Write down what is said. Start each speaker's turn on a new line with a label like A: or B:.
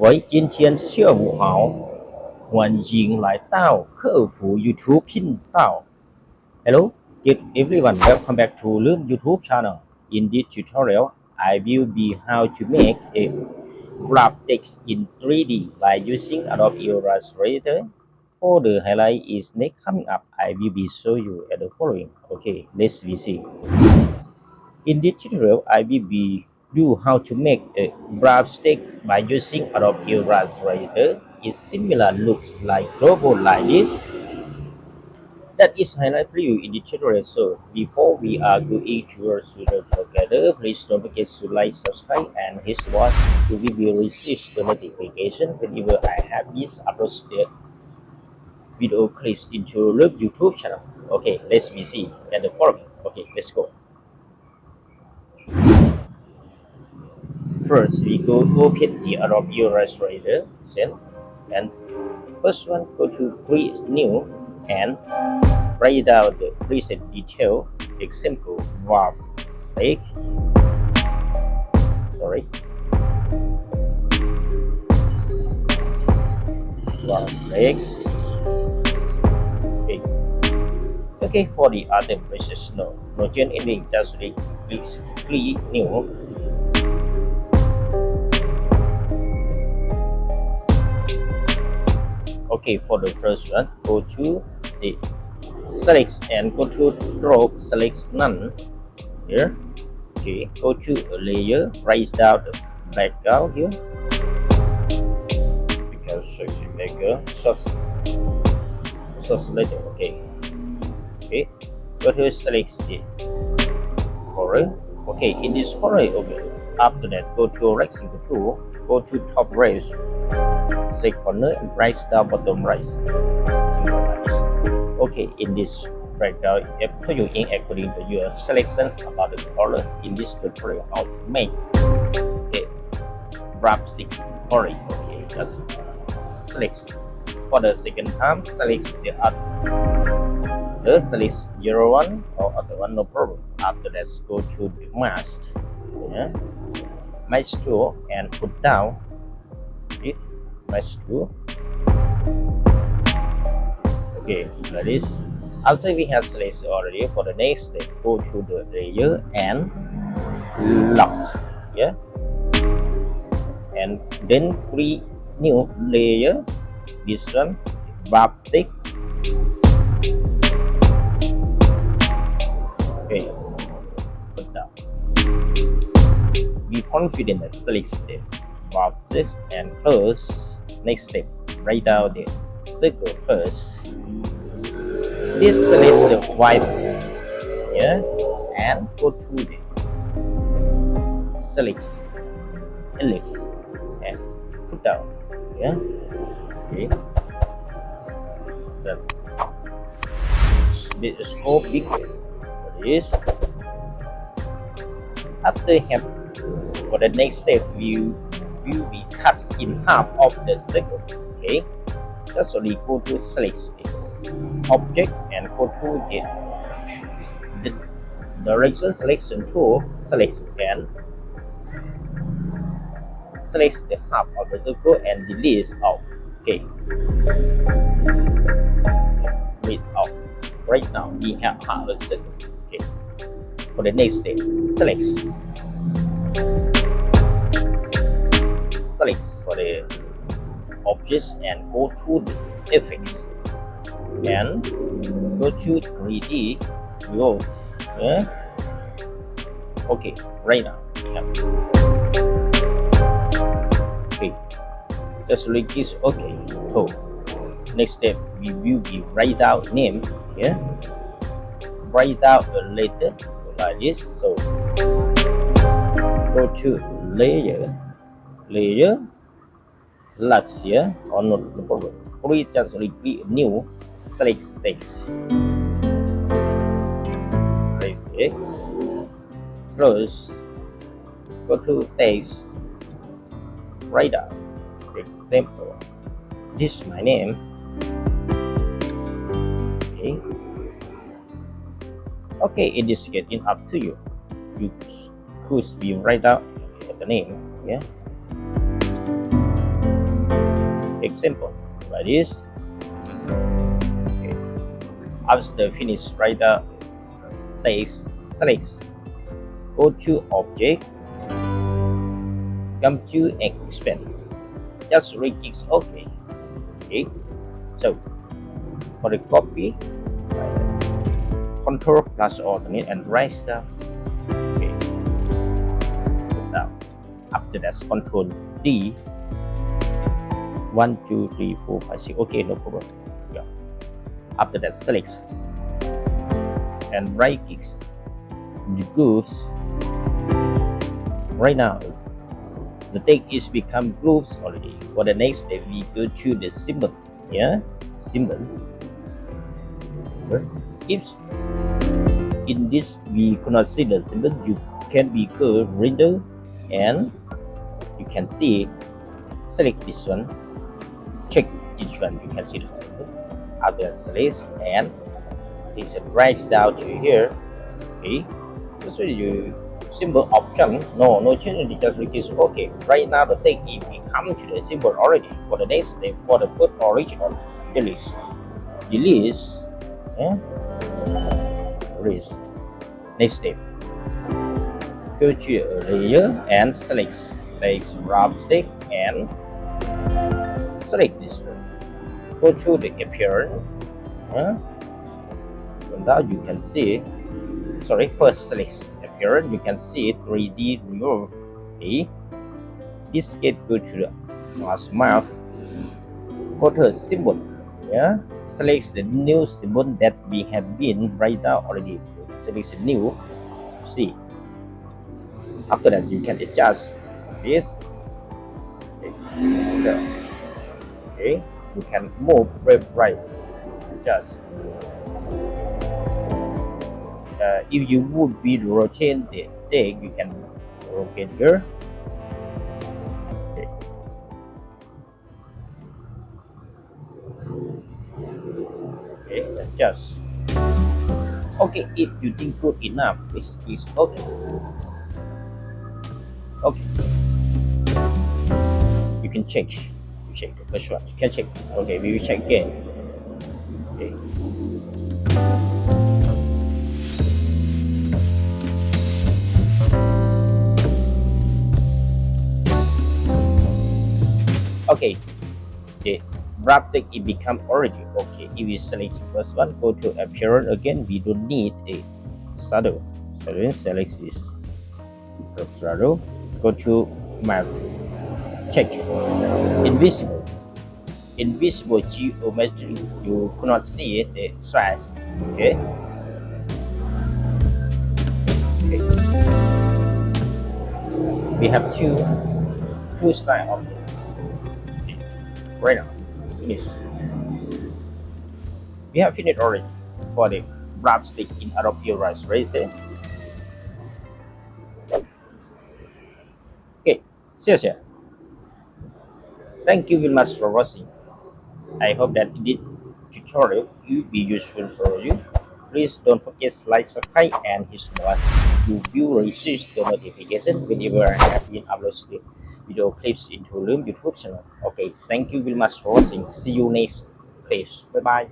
A: với今天下午好，欢迎来到客服 YouTube 频道。Hello, good everyone. Welcome back to Leum YouTube channel. In this tutorial, I will be how to make a graph text in 3D by using Adobe Illustrator. For the highlight is next coming up, I will be show you at the following. Okay, let's see. In this tutorial, I will be do how to make a graph stick by using Adobe Illustrator. It similar looks like logo like this. That is highlight for you in the tutorial. So before we are going to the together, please don't forget to like, subscribe, and hit the bell to be receive the notification whenever I have this uploaded video clips into the YouTube channel. Okay, let's see and the following. Okay, let's go. First, we go open the Adobe Illustrator, and first one go to create new and write down the preset detail. Example, graph text. Sorry. Graph text. Okay. Okay, for the other presets, no change anything. Just click new. Okay, for the first one, go to the select and go to stroke, select none here. Okay, go to a layer, raise down the background here. Because section maker, source layer. Okay, go to select the color. Okay, in this color, okay. After that, go to rectangle tool, go to top right, select corner and right down bottom right. Okay, in this breakdown, after you in according to your selections about the color, in this tutorial, how to make a graph stick color. Okay, just select. For the second time, select the select 01 or other one, no problem. After that, go to the mask. Yeah. Mask tool and put down it. Mask tool. Okay, like this. After we have selected already, for the next step, go to the layer and lock. Yeah. And then create new layer. This one, graph text. Okay, put down. Be confident and select the graph text and close. Next step, write down the circle first. This selects the white here and go to the select ellipse and put down. Yeah. Okay. The scope bigger. This. After have for the next step, we will be cut in half of the circle. Okay. Just only go to select this object and go to the direction selection tool. Select and select the half of the circle and delete off. Okay. Delete off. Right now we have half of the circle. Okay. For the next step, select for the objects and go to the effects and go to 3D view. Yeah. Okay, right now we have. Okay, just like this. Okay, so next step we will be write down name. Yeah, write down a letter like this. So go to layer, large here or not the problem. Please just repeat new select text. Select text. Close. Go to text. Write down. Example. This is my name. Okay. Okay, it is getting up to you. You could be write out the name. Yeah. example like this. Okay. After finish, write the text, select, go to object, come to expand. Just right-click OK. Okay. So for the copy, Control plus Alternate and write down. Okay. Now after that, Control D. 1, 2, 3, 4, 5, 6. Okay, no problem. Yeah. After that, select and right-click the groups. Right now, the text is become groups already. For the next step, we go to the symbol. Yeah, symbol. If in this we cannot see the symbol, you can be go render and you can see. Select this one. Check this one. You can see the symbol. After select and this right down to here. Okay. So you symbol option. No change. Just click OK. Right now the text is become to the symbol already. For the next step, for the first original, delete. Yeah. Erase. Next step. Go to layer and select wrap stick and select this one. Go to the appearance. And now you can see. First select appearance. You can see 3D remove. Okay. This get go to the last map. Go to symbol. Yeah. Select the new symbol that we have been write down already. Select the new. See. After that, you can adjust this. Okay. You can move left, right. Adjust. If you would be rotate the text, you can rotate here. Okay, adjust. Okay, if you think good enough, it's okay. Okay. You can check. You check the first one. You can check. Okay, we will check again. Okay. Okay. The wrap text it become already okay. If we select the first one, go to appearance again. We don't need a shadow. So then select this shadow. Go to map. Check. Invisible geometry. You cannot see it. The trash. Okay. We have two style of it. Right now, finish. We have finished already for the wrap stick in Adobe Illustrator. Okay, 谢谢. Thank you very much for watching. I hope that this tutorial will be useful for you. Please don't forget to like, subscribe, and hit the bell. You will receive the notification whenever I have been uploaded video clips into Leum YouTube channel. Okay, thank you very much for watching. See you next clips. Bye bye.